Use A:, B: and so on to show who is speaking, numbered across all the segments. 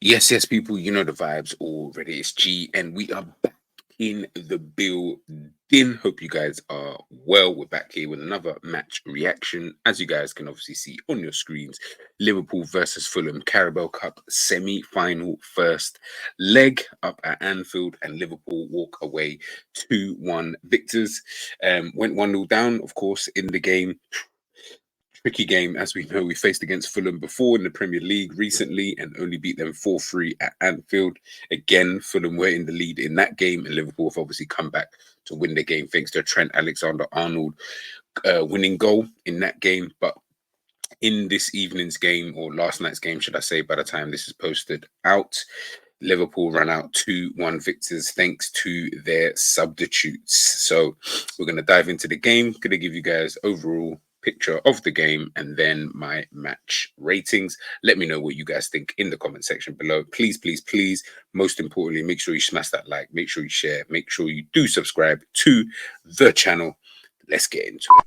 A: Yes, people, you know the vibes already. It's G, and we are back in the building. Hope you guys are well. We're back here with another match reaction. As you guys can obviously see on your screens, Liverpool versus Fulham Carabao Cup semi-final first leg up at Anfield, and Liverpool walk away 2-1 victors. Went 1-0 down, of course, in the game. Tricky game, as we know. We faced against Fulham before in the Premier League recently and only beat them 4-3 at Anfield. Again, Fulham were in the lead in that game, and Liverpool have obviously come back to win the game thanks to a Trent Alexander-Arnold winning goal in that game. But in this evening's game, or last night's game, should I say, by the time this is posted out, Liverpool ran out 2-1 victors thanks to their substitutes. So we're going to dive into the game. Going to give you guys overall picture of the game and then my match ratings. Let me know what you guys think in the comment section below. Please, most importantly, make sure you smash that like, make sure you share, make sure you do subscribe to the channel. Let's get into it.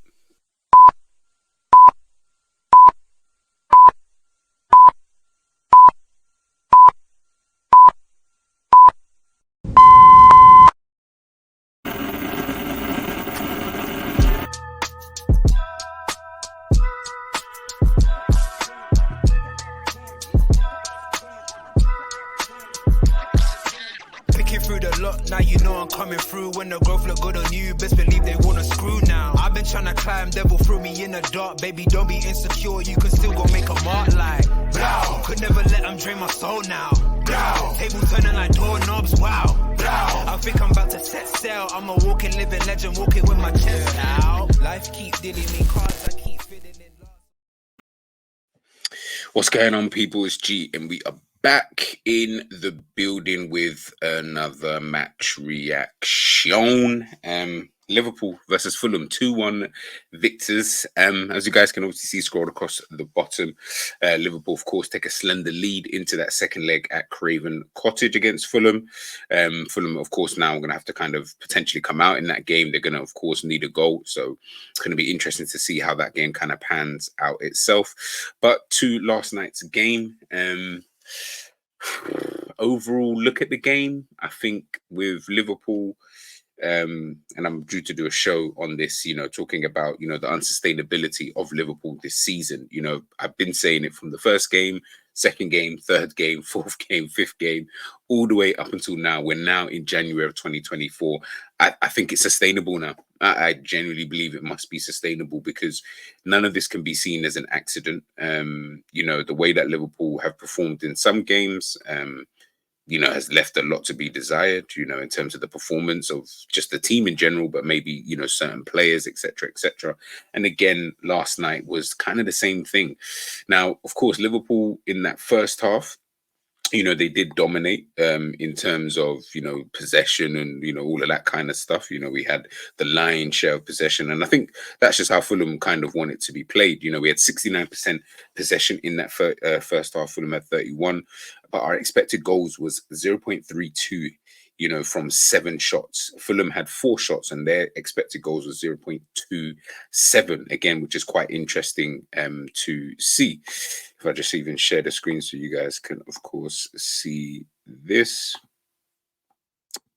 B: Through the lot, now you know I'm coming through. When the growth look good on you, best believe they wanna screw now. I've been trying to climb, devil threw me in the dark. Baby, don't be insecure, you can still go make a mark like blow. Could never let them drain my soul now. Blow. Table turning like doorknobs, wow. Blow. I think I'm about to set sail. I'm a walking, living legend, walking with my chest out. Life keep dealing me cards, I keep feeling in love.
A: What's going on, people? It's G, and we are back in the building with another match reaction. Liverpool versus Fulham, 2-1 victors. As you guys can obviously see scrolled across the bottom, Liverpool, of course, take a slender lead into that second leg at Craven Cottage against Fulham. Fulham, of course, now are going to have to kind of potentially come out in that game. They're going to, of course, need a goal. So it's going to be interesting to see how that game kind of pans out itself. But to last night's game, overall look at the game, I think with Liverpool, and I'm due to do a show on this, talking about, the unsustainability of Liverpool this season. I've been saying it from the first game, second game, third game, fourth game, fifth game, all the way up until now. We're now in January of 2024. I think it's sustainable now. I genuinely believe it must be sustainable because none of this can be seen as an accident. The way that Liverpool have performed in some games, has left a lot to be desired, in terms of the performance of just the team in general, but maybe, certain players, etc., etc. And again, last night was kind of the same thing. Now, of course, Liverpool in that first half, they did dominate in terms of, possession and, all of that kind of stuff. We had the lion's share of possession. And I think that's just how Fulham kind of want it to be played. We had 69% possession in that first half. Fulham had 31. But our expected goals was 0.32, from 7 shots. Fulham had 4 shots and their expected goals was 0.27, again, which is quite interesting to see. If I just even share the screen so you guys can, of course, see this.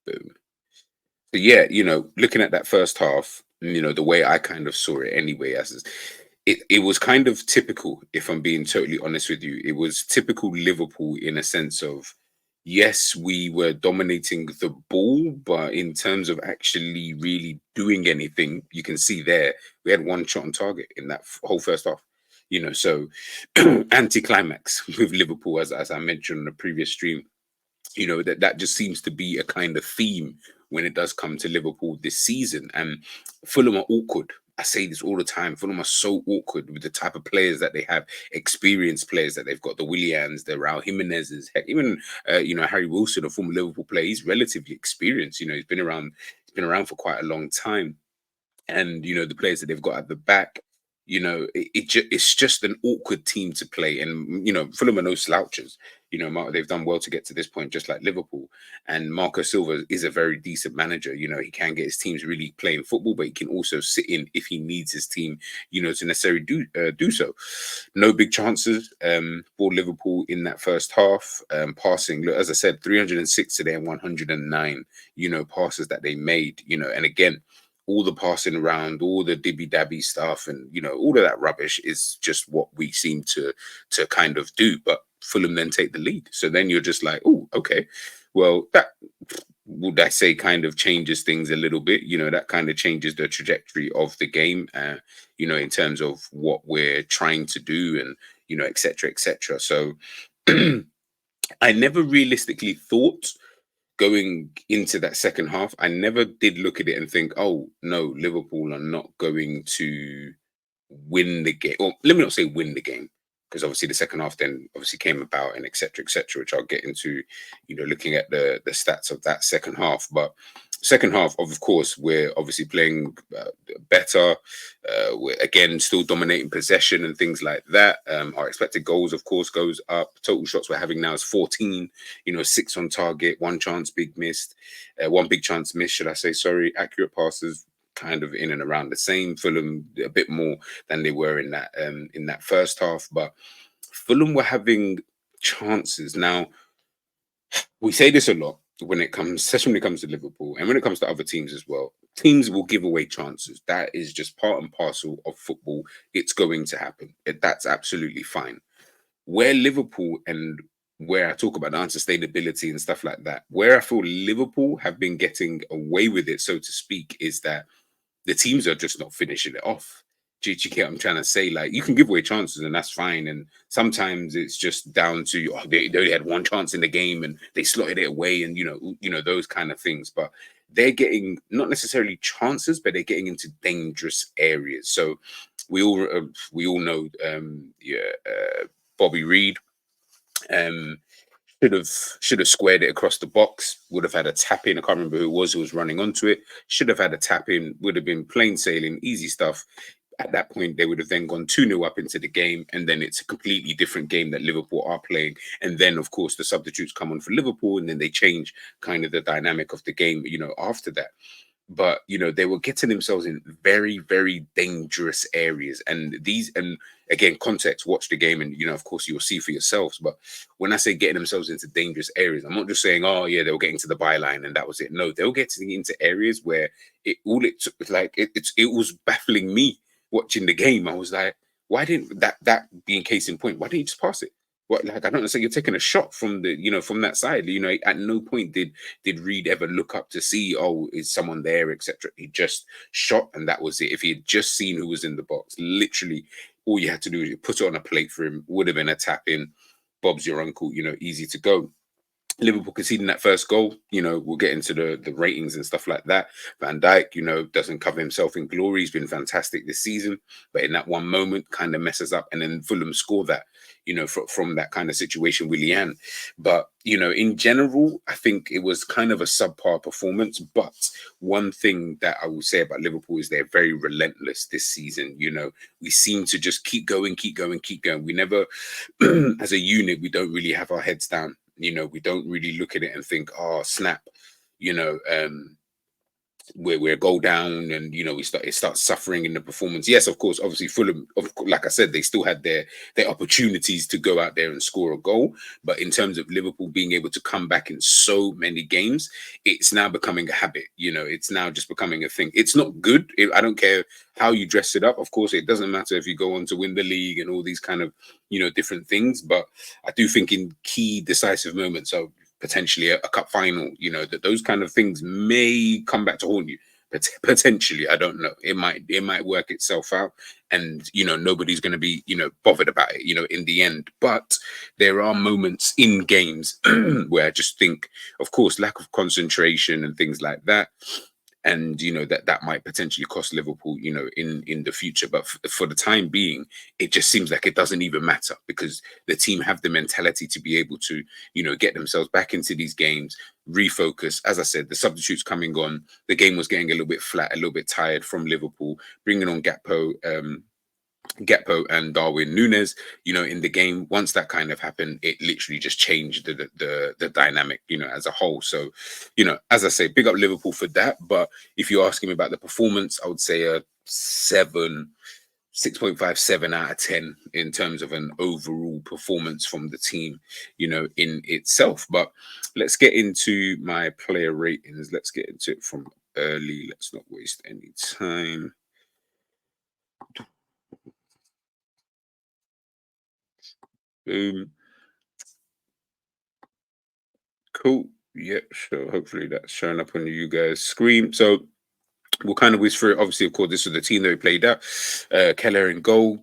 A: Boom. So yeah, looking at that first half, the way I kind of saw it anyway, as it was kind of typical, if I'm being totally honest with you. It was typical Liverpool in a sense of, yes, we were dominating the ball, but in terms of actually really doing anything, you can see there, we had 1 shot on target in that whole first half. So anticlimax with Liverpool, as I mentioned on the previous stream, that just seems to be a kind of theme when it does come to Liverpool this season. And Fulham are awkward. I say this all the time. Fulham are so awkward with the type of players that they have, experienced players that they've got, the Willians, the Raul Jimenez's, heck, even Harry Wilson, a former Liverpool player. He's relatively experienced. He's been around for quite a long time. And the players that they've got at the back, it's just an awkward team to play. And Fulham are no slouches. They've done well to get to this point, just like Liverpool. And Marco Silva is a very decent manager. He can get his teams really playing football, but he can also sit in if he needs his team, to necessarily do so. No big chances for Liverpool in that first half. Passing, look, as I said, 306 today and 109, passes that they made. And again, all the passing around, all the dibby-dabby stuff, and all of that rubbish is just what we seem to kind of do. But Fulham then take the lead, so then you're just like, oh, okay, well, that would I say kind of changes things a little bit. That kind of changes the trajectory of the game. In terms of what we're trying to do, and etc. etc. So I never realistically thought, going into that second half, I never did look at it and think, oh no, Liverpool are not going to win the game. Or let me not say win the game, because obviously the second half then obviously came about, and etc. etc., which I'll get into, looking at the stats of that second half. But second half, of course, we're obviously playing better. We're again still dominating possession and things like that. Our expected goals, of course, goes up. Total shots we're having now is 14. 6 on target, 1 chance big missed, 1 big chance missed, should I say? Sorry. Accurate passes kind of in and around the same. Fulham a bit more than they were in that first half, but Fulham were having chances. Now, we say this a lot especially when it comes to Liverpool, and when it comes to other teams as well. Teams will give away chances. That is just part and parcel of football. It's going to happen. That's absolutely fine. Where Liverpool, and where I talk about the unsustainability and stuff like that, where I feel Liverpool have been getting away with it, so to speak, is that the teams are just not finishing it off. Do you get what I'm trying to say? Like, you can give away chances and that's fine. And sometimes it's just down to, they only had 1 chance in the game and they slotted it away, and those kind of things. But they're getting not necessarily chances, but they're getting into dangerous areas. So we all know, Bobby Reed should have squared it across the box. Would have had a tap in. I can't remember who was running onto it. Should have had a tap in. Would have been plain sailing, easy stuff. At that point, they would have then gone 2-0 up into the game, and then it's a completely different game that Liverpool are playing. And then, of course, the substitutes come on for Liverpool, and then they change kind of the dynamic of the game, after that. But they were getting themselves in very, very dangerous areas. And again, context, watch the game, and of course you'll see for yourselves. But when I say getting themselves into dangerous areas, I'm not just saying, oh yeah, they were getting to the byline and that was it. No, they were getting into areas where it was baffling me watching the game. I was like, why didn't that being case in point? Why didn't you just pass it? What, like, I don't understand. You're taking a shot from the, from that side. At no point did Reed ever look up to see, oh, is someone there, etc. He just shot, and that was it. If he had just seen who was in the box, literally all you had to do is put it on a plate for him. Would have been a tap in. Bob's your uncle. Easy to go. Liverpool conceding that first goal, we'll get into the ratings and stuff like that. Van Dijk, doesn't cover himself in glory. He's been fantastic this season, but in that one moment kind of messes up, and then Fulham score that, from that kind of situation, Willian. But, in general, I think it was kind of a subpar performance. But one thing that I will say about Liverpool is they're very relentless this season. We seem to just keep going. We never, as a unit, we don't really have our heads down. We don't really look at it and think, oh, snap, we're go down, and it starts suffering in the performance. Yes, of course, obviously Fulham, like I said, they still had their opportunities to go out there and score a goal. But in terms of Liverpool being able to come back in so many games, it's now becoming a habit. It's now just becoming a thing. It's not good. I don't care how you dress it up. Of course, it doesn't matter if you go on to win the league and all these kind of different things. But I do think in key decisive moments, so potentially a cup final, that those kind of things may come back to haunt you. But potentially, I don't know. It might work itself out, and nobody's going to be bothered about it, in the end. But there are moments in games where I just think, of course, lack of concentration and things like that. And that might potentially cost Liverpool, in the future. But for the time being, it just seems like it doesn't even matter, because the team have the mentality to be able to, get themselves back into these games, refocus. As I said, the substitutes coming on, the game was getting a little bit flat, a little bit tired from Liverpool, bringing on Gakpo. Gakpo and Darwin Núñez, in the game. Once that kind of happened, it literally just changed the dynamic, as a whole. So, as I say, big up Liverpool for that. But if you're asking me about the performance, I would say a 6.57 out of 10 in terms of an overall performance from the team, in itself. But let's get into my player ratings. Let's get into it from early. Let's not waste any time. Boom. Cool. Yep, sure. Hopefully that's showing up on you guys' screen. So we'll kind of whiz through it. Obviously, of course, this was the team that we played out. Keller in goal,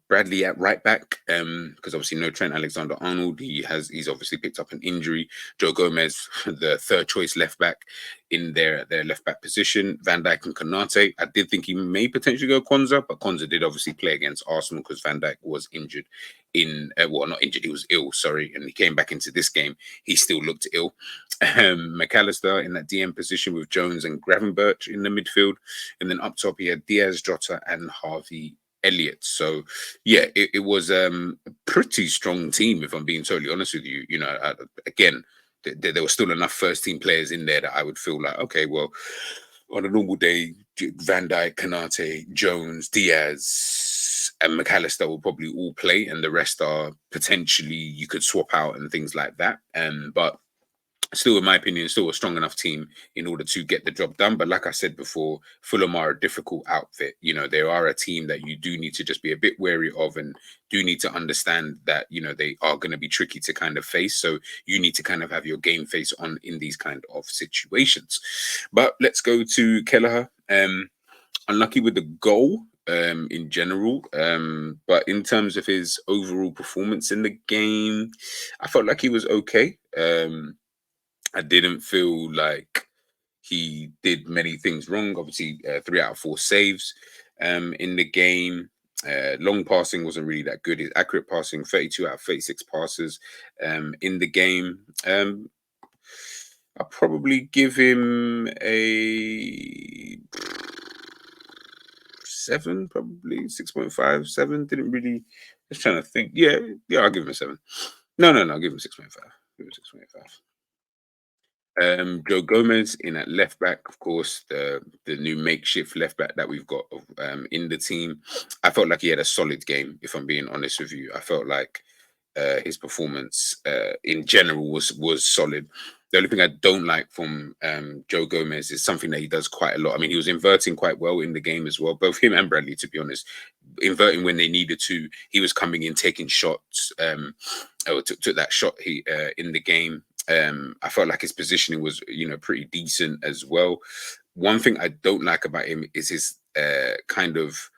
A: Bradley at right back, because obviously no Trent Alexander-Arnold. He's obviously picked up an injury. Joe Gomez, the third choice left back in their left back position. Van Dijk and Konate. I did think he may potentially go Konza, but Konza did obviously play against Arsenal because Van Dijk was injured not injured, he was ill, sorry, and he came back into this game. He still looked ill. McAllister in that DM position with Jones and Gravenberch in the midfield. And then up top, he had Diaz, Jota, and Harvey Elliott. So, yeah, it was a pretty strong team, if I'm being totally honest with you. Again, there were still enough first team players in there that I would feel like, okay, well, on a normal day, Van Dijk, Konate, Jones, Diaz, and McAllister will probably all play, and the rest are potentially you could swap out and things like that. But still, in my opinion, still a strong enough team in order to get the job done. But like I said before, Fulham are a difficult outfit. They are a team that you do need to just be a bit wary of and do need to understand that, they are going to be tricky to kind of face. So you need to kind of have your game face on in these kind of situations. But let's go to Kelleher. Unlucky with the goal in general. But in terms of his overall performance in the game, I felt like he was okay. I didn't feel like he did many things wrong. Obviously, 3 out of 4 saves in the game. Long passing wasn't really that good. His accurate passing, 32 out of 36 passes in the game. I'll probably give him a 7, probably 6.5, 7. Didn't really, just trying to think. Yeah, I'll give him a 7. No, I'll give him 6.5. Give him 6.5. Joe Gomez in at left back, of course, the new makeshift left back that we've got in the team. I felt like he had a solid game, if I'm being honest with you. I felt like his performance in general was solid. The only thing I don't like from Joe Gomez is something that he does quite a lot. I mean, he was inverting quite well in the game as well. Both him and Bradley, to be honest, inverting when they needed to. He was coming in, taking shots, took that shot in the game. I felt like his positioning was, pretty decent as well. One thing I don't like about him is his kind of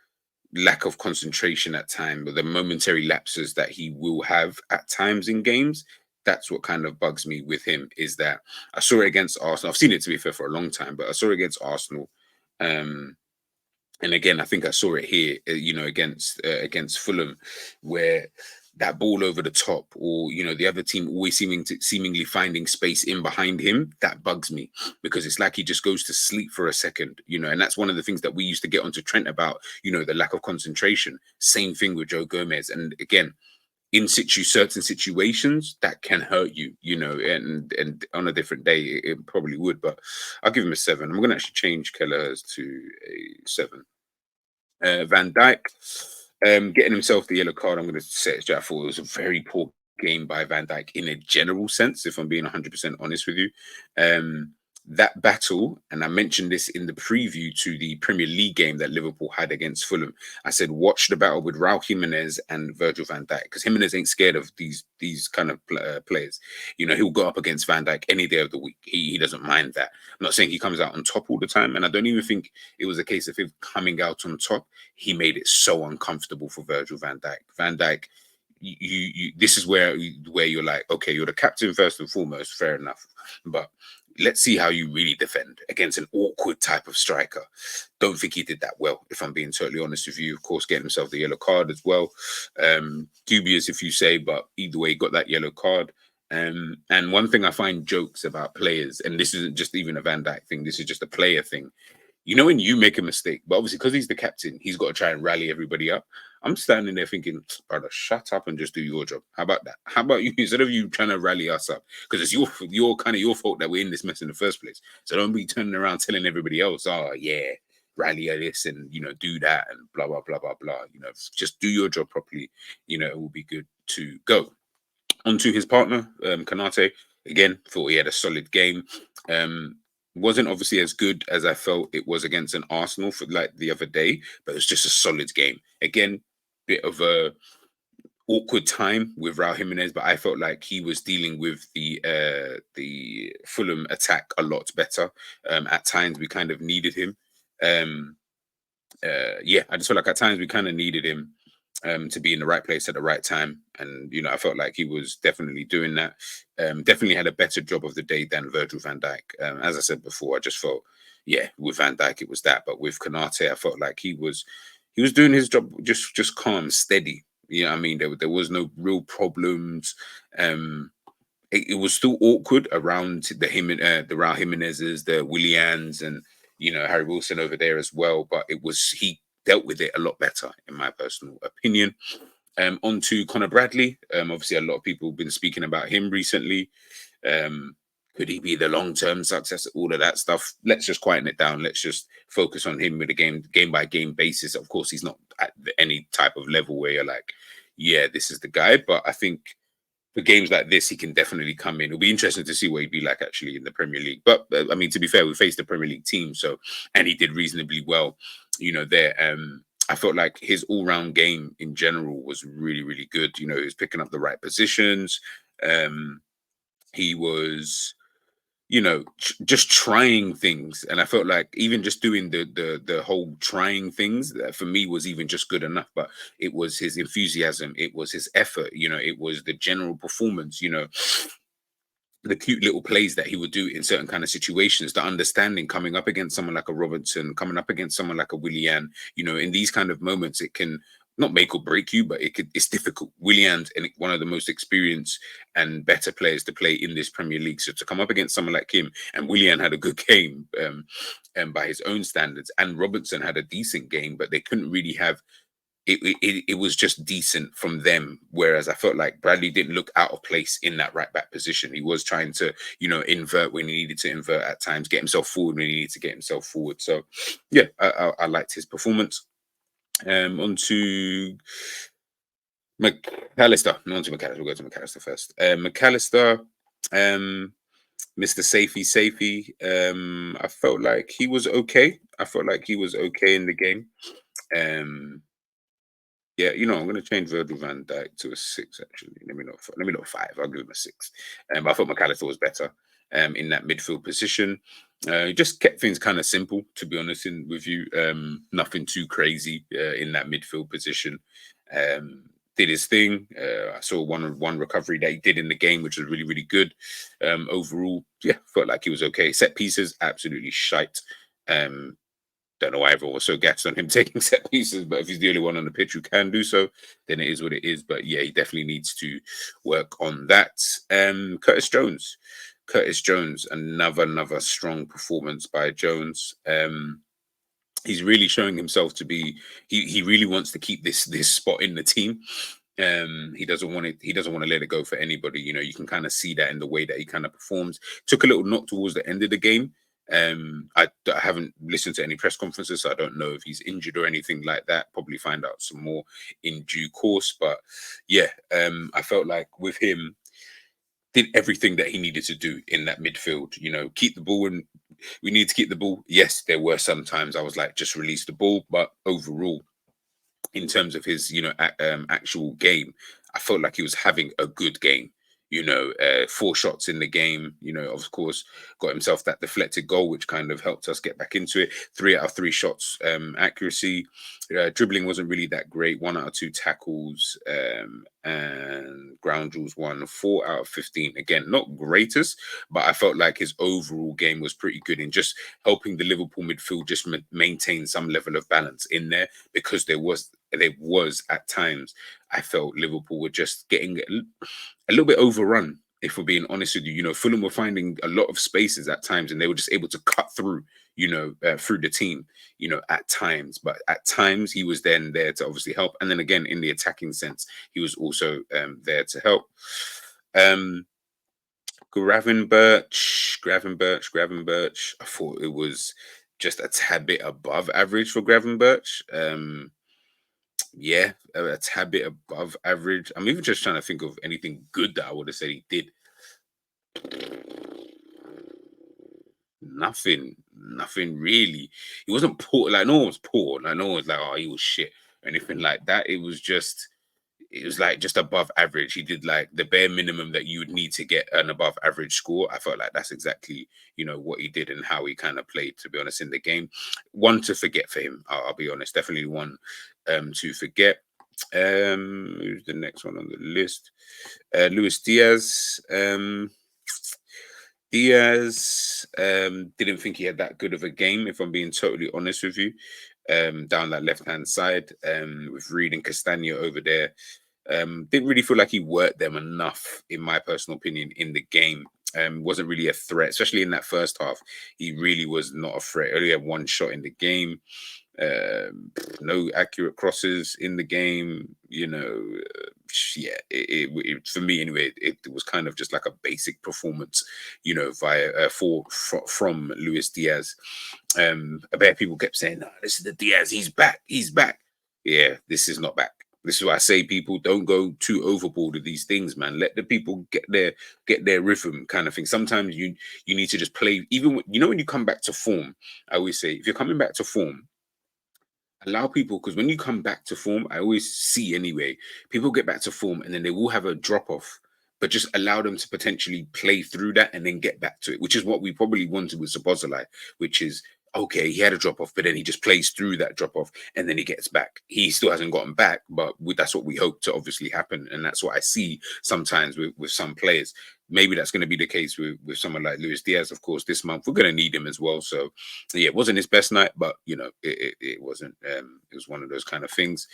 A: lack of concentration at times, or the momentary lapses that he will have at times in games. That's what kind of bugs me with him, is that I saw it against Arsenal. I've seen it, to be fair, for a long time, but I saw it against Arsenal. And again, I think I saw it here, against Fulham, where that ball over the top, or the other team always seemingly finding space in behind him, that bugs me, because it's like he just goes to sleep for a second, and that's one of the things that we used to get onto Trent about, the lack of concentration. Same thing with Joe Gomez. And again, in certain situations that can hurt you, and on a different day it probably would, but I'll give him a 7. I'm going to actually change Kelleher's to a 7. Van Dijk, getting himself the yellow card, I'm going to say it. I thought it was a very poor game by Van Dijk in a general sense, if I'm being 100% honest with you. That battle, and I mentioned this in the preview to the Premier League game that Liverpool had against Fulham. I said, watch the battle with Raul Jimenez and Virgil van Dijk, because Jimenez ain't scared of these kind of players. He'll go up against Van Dijk any day of the week. He doesn't mind that. I'm not saying he comes out on top all the time, and I don't even think it was a case of him coming out on top. He made it so uncomfortable for Virgil van Dijk. Van Dijk, this is where you're like, okay, you're the captain first and foremost, fair enough, but let's see how you really defend against an awkward type of striker. Don't think he did that well, if I'm being totally honest with you. Of course, getting himself the yellow card as well. Dubious, if you say, but either way, he got that yellow card. And one thing I find jokes about players, and this isn't just even a Van Dijk thing, this is just a player thing. When you make a mistake, but obviously because he's the captain, he's got to try and rally everybody up. I'm standing there thinking, brother, shut up and just do your job. How about that? How about you, instead of you trying to rally us up, because it's your kind of your fault that we're in this mess in the first place. So don't be turning around telling everybody else, oh yeah, rally this and do that and blah blah blah blah blah. Just do your job properly. It will be good to go. Onto his partner, Kanate. Again, thought he had a solid game. Wasn't obviously as good as I felt it was against an Arsenal for like the other day, but it was just a solid game. Again, bit of a awkward time with Raul Jimenez, but I felt like he was dealing with the Fulham attack a lot better. At times, we kind of needed him. Yeah, I just felt like at times we kind of needed him to be in the right place at the right time. And, I felt like he was definitely doing that. Definitely had a better job of the day than Virgil van Dijk. As I said before, I just felt, yeah, with Van Dijk, it was that. But with Konate, I felt like he was doing his job just calm, steady. You know what I mean? There was no real problems. It was still awkward around the Raul Jimenez's, the Willians, and Harry Wilson over there as well. But he dealt with it a lot better, in my personal opinion. On to Conor Bradley. Obviously, a lot of people have been speaking about him recently. Could he be the long-term success? All of that stuff. Let's just quieten it down. Let's just focus on him with a game-by-game basis. Of course, he's not at any type of level where you're like, yeah, this is the guy. But I think for games like this, he can definitely come in. It'll be interesting to see what he'd be like actually in the Premier League. But I mean, to be fair, we faced the Premier League team, and he did reasonably well. There. I felt like his all-round game in general was really, really good. He was picking up the right positions. He was, just trying things, and I felt like even just doing the whole trying things for me was even just good enough. But it was his enthusiasm, it was his effort, it was the general performance, the cute little plays that he would do in certain kind of situations, the understanding coming up against someone like a Robertson, coming up against someone like a Willian, in these kind of moments, it can not make or break you, but it's difficult. Willian's one of the most experienced and better players to play in this Premier League. So to come up against someone like him, and Willian had a good game by his own standards, and Robertson had a decent game, but they couldn't really have it was just decent from them. Whereas I felt like Bradley didn't look out of place in that right back position. He was trying to, invert when he needed to invert at times, get himself forward when he needed to get himself forward. So, yeah, I liked his performance. On to McAllister. No, on to McAllister. We'll go to McAllister first. McAllister, Mr. Safety. I felt like he was okay. In the game. Yeah, I'm going to change Virgil van Dijk to a 6, actually. Let me know 5. I'll give him a 6. But I thought McAllister was better in that midfield position. Just kept things kind of simple, to be honest with you. Nothing too crazy in that midfield position. Did his thing. I saw one recovery that he did in the game, which was really, really good. Overall, yeah, felt like he was okay. Set pieces, absolutely shite. Don't know why everyone was so gassed on him taking set pieces, but if he's the only one on the pitch who can do so, then it is what it is. But yeah, he definitely needs to work on that. Curtis Jones, another strong performance by Jones. He's really showing himself to be. He really wants to keep this spot in the team. He doesn't want to let it go for anybody. You can kind of see that in the way that he kind of performs. Took a little knock towards the end of the game. I haven't listened to any press conferences, so I don't know if he's injured or anything like that. Probably find out some more in due course. But yeah, I felt like with him, did everything that he needed to do in that midfield. Keep the ball, and we need to keep the ball. Yes, there were some times I was like, just release the ball. But overall, in terms of his, actual game, I felt like he was having a good game. 4 shots in the game, of course, got himself that deflected goal, which kind of helped us get back into it. 3 out of 3 shots accuracy. Dribbling wasn't really that great. 1 out of 2 tackles, and ground duels 1. 4 out of 15. Again, not greatest, but I felt like his overall game was pretty good in just helping the Liverpool midfield just maintain some level of balance in there, because there was at times I felt Liverpool were just getting a little bit overrun if we're being honest with you, Fulham were finding a lot of spaces at times, and they were just able to cut through, through the team, at times. But at times he was then there to obviously help, and then again in the attacking sense, he was also there to help. Gravenberch. I thought it was just a tad bit above average for Gravenberch. Yeah, a tad bit above average. I'm even just trying to think of anything good that I would have said he did. Nothing really. He wasn't poor. Like no one was poor. Like no one was like, oh, he was shit or anything like that. It was like just above average. He did like the bare minimum that you would need to get an above average score. I felt like that's exactly what he did and how he kind of played, to be honest, in the game. One to forget for him. I'll be honest, definitely one to forget. Who's the next one on the list? Luis Diaz. Diaz didn't think he had that good of a game, if I'm being totally honest with you. Down that left-hand side, with Reed and Castagna over there. Didn't really feel like he worked them enough, in my personal opinion, in the game. Wasn't really a threat, especially in that first half. He really was not a threat. Only had one shot in the game. No accurate crosses in the game. Yeah, it for me anyway, it was kind of just like a basic performance, from Luis Diaz. A bit of people kept saying, "No, this is the Diaz. He's back. He's back." Yeah, this is not back. This is why I say, people, don't go too overboard with these things, man. Let the people get their rhythm, kind of thing. Sometimes you need to just play. Even when you come back to form, I always say, if you're coming back to form, allow people, because when you come back to form, I always see anyway, people get back to form and then they will have a drop off, but just allow them to potentially play through that and then get back to it, which is what we probably wanted with Szoboszlai, which is, okay, he had a drop off, but then he just plays through that drop off and then he gets back. He still hasn't gotten back, but that's what we hope to obviously happen. And that's what I see sometimes with some players. Maybe that's going to be the case with someone like Luis Diaz, of course, this month. We're going to need him as well. So, yeah, it wasn't his best night, but, it wasn't. It was one of those kind of things.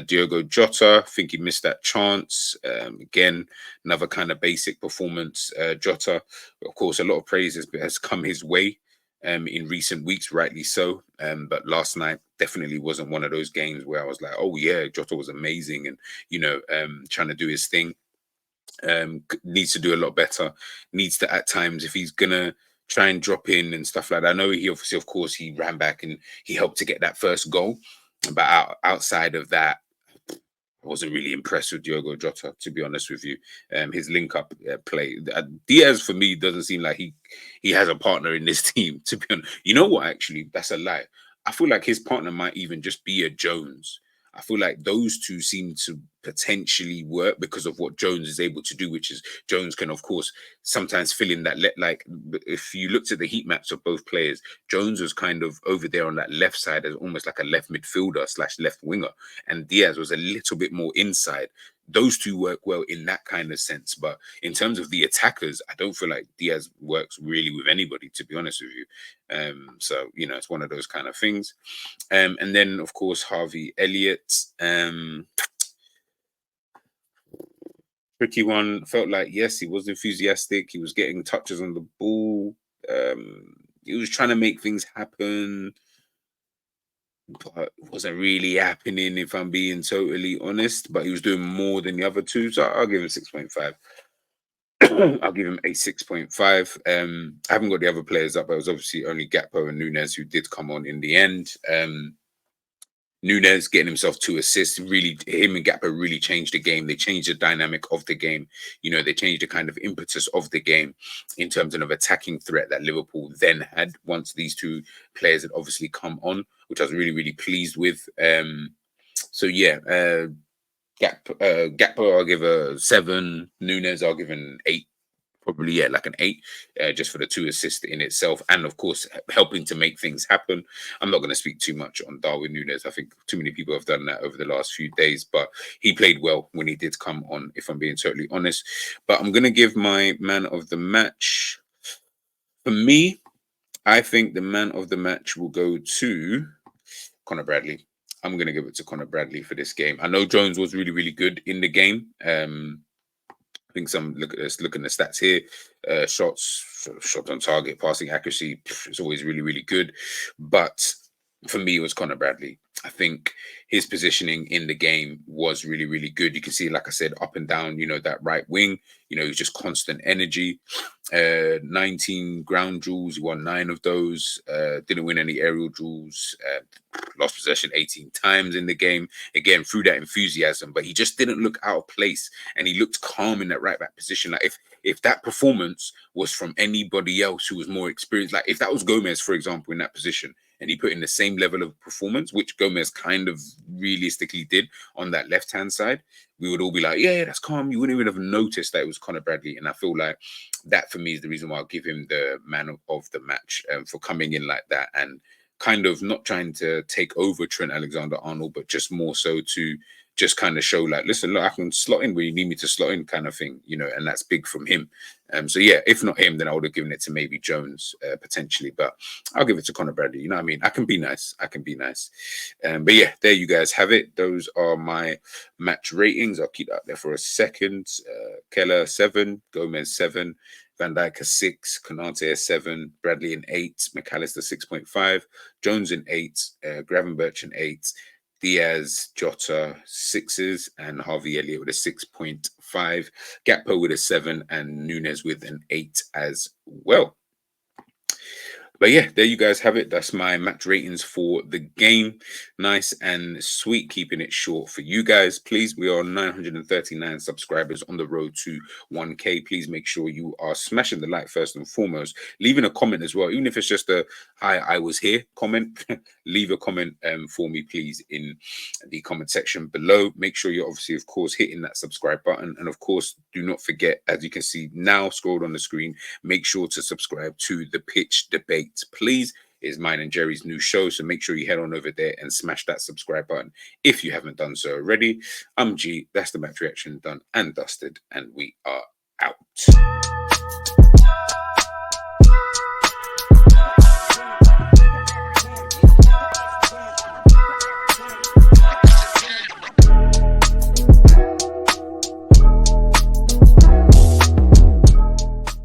A: Diogo Jota, I think he missed that chance. Again, another kind of basic performance. Jota, of course, a lot of praise has come his way in recent weeks, rightly so. But last night definitely wasn't one of those games where I was like, oh, yeah, Jota was amazing and, trying to do his thing. Needs to do a lot better. Needs to, at times, if he's gonna try and drop in and stuff like that. I know he obviously, of course, he ran back and he helped to get that first goal, but outside of that, I wasn't really impressed with Diogo Jota, to be honest with you. His link-up play, Diaz for me doesn't seem like he has a partner in this team. To be honest, you know what? Actually, that's a lie. I feel like his partner might even just be a Jones. I feel like those two seem to potentially work because of what Jones is able to do, which is Jones can, of course, sometimes fill in that. Like, if you looked at the heat maps of both players, Jones was kind of over there on that left side as almost like a left midfielder / left winger, and Diaz was a little bit more inside. Those two work well in that kind of sense. But in terms of the attackers, I don't feel like Diaz works really with anybody, to be honest with you. So, it's one of those kind of things. And then, of course, Harvey Elliott. Tricky one. Felt like, yes, he was enthusiastic. He was getting touches on the ball. He was trying to make things happen, but it wasn't really happening, if I'm being totally honest. But he was doing more than the other two, so I'll give him 6.5. I'll give him a 6.5. I haven't got the other players up, but it was obviously only Gakpo and Nunes who did come on in the end. Nunes getting himself 2 assists, really, him and Gakpo really changed the game. They changed the dynamic of the game. They changed the kind of impetus of the game in terms of attacking threat that Liverpool then had once these two players had obviously come on, which I was really, really pleased with. So yeah, Gakpo I'll give a 7. Nunes I'll give an 8. Probably, yeah, like an 8, just for the 2 assists in itself, and of course helping to make things happen. I'm not going to speak too much on Darwin Núñez. I think too many people have done that over the last few days, but he played well when he did come on, if I'm being totally honest. But I'm going to give my man of the match. For me, I think the man of the match will go to Conor Bradley. I'm going to give it to Conor Bradley for this game. I know Jones was really, really good in the game. I think some look at this, looking at the stats here, shots, shot on target, passing accuracy, it's always really, really good. But for me, it was Connor Bradley. I think his positioning in the game was really, really good. You can see, like I said, up and down, that right wing, it was just constant energy. 19 ground duels, he won 9 of those, didn't win any aerial duels, lost possession 18 times in the game. Again, through that enthusiasm, but he just didn't look out of place, and he looked calm in that right back position. Like if that performance was from anybody else who was more experienced, like if that was Gomez, for example, in that position, and he put in the same level of performance, which Gomez kind of realistically did on that left-hand side, we would all be like, yeah, that's calm. You wouldn't even have noticed that it was Connor Bradley. And I feel like that, for me, is the reason why I'll give him the man of the match, for coming in like that and kind of not trying to take over Trent Alexander-Arnold, but just more so to just kind of show like, listen, look, I can slot in where you need me to slot in, kind of thing, and that's big from him. So yeah, if not him, then I would have given it to maybe Jones, potentially, but I'll give it to Connor Bradley. You know what I mean? I can be nice. But yeah, there you guys have it. Those are my match ratings. I'll keep that there for a second. Keller 7, Gomez 7, Van Dijk a 6, Konate a 7, Bradley an 8, McAllister 6.5, Jones an 8, Gravenberch an 8, Diaz, Jota 6s, and Harvey Elliott with a 6.5, Gakpo with a 7, and Nunes with an 8 as well. But yeah, there you guys have it. That's my match ratings for the game. Nice and sweet, keeping it short for you guys. Please, we are 939 subscribers on the road to 1K. Please make sure you are smashing the like first and foremost. Leaving a comment as well, even if it's just a "Hi, I was here" comment. Leave a comment for me, please, in the comment section below. Make sure you're obviously, of course, hitting that subscribe button. And of course, do not forget, as you can see now scrolled on the screen, make sure to subscribe to The Pitch Debate. Please, is mine and Jerry's new show, so make sure you head on over there and smash that subscribe button if you haven't done so already. I'm G, that's the match reaction done and dusted, and we are out.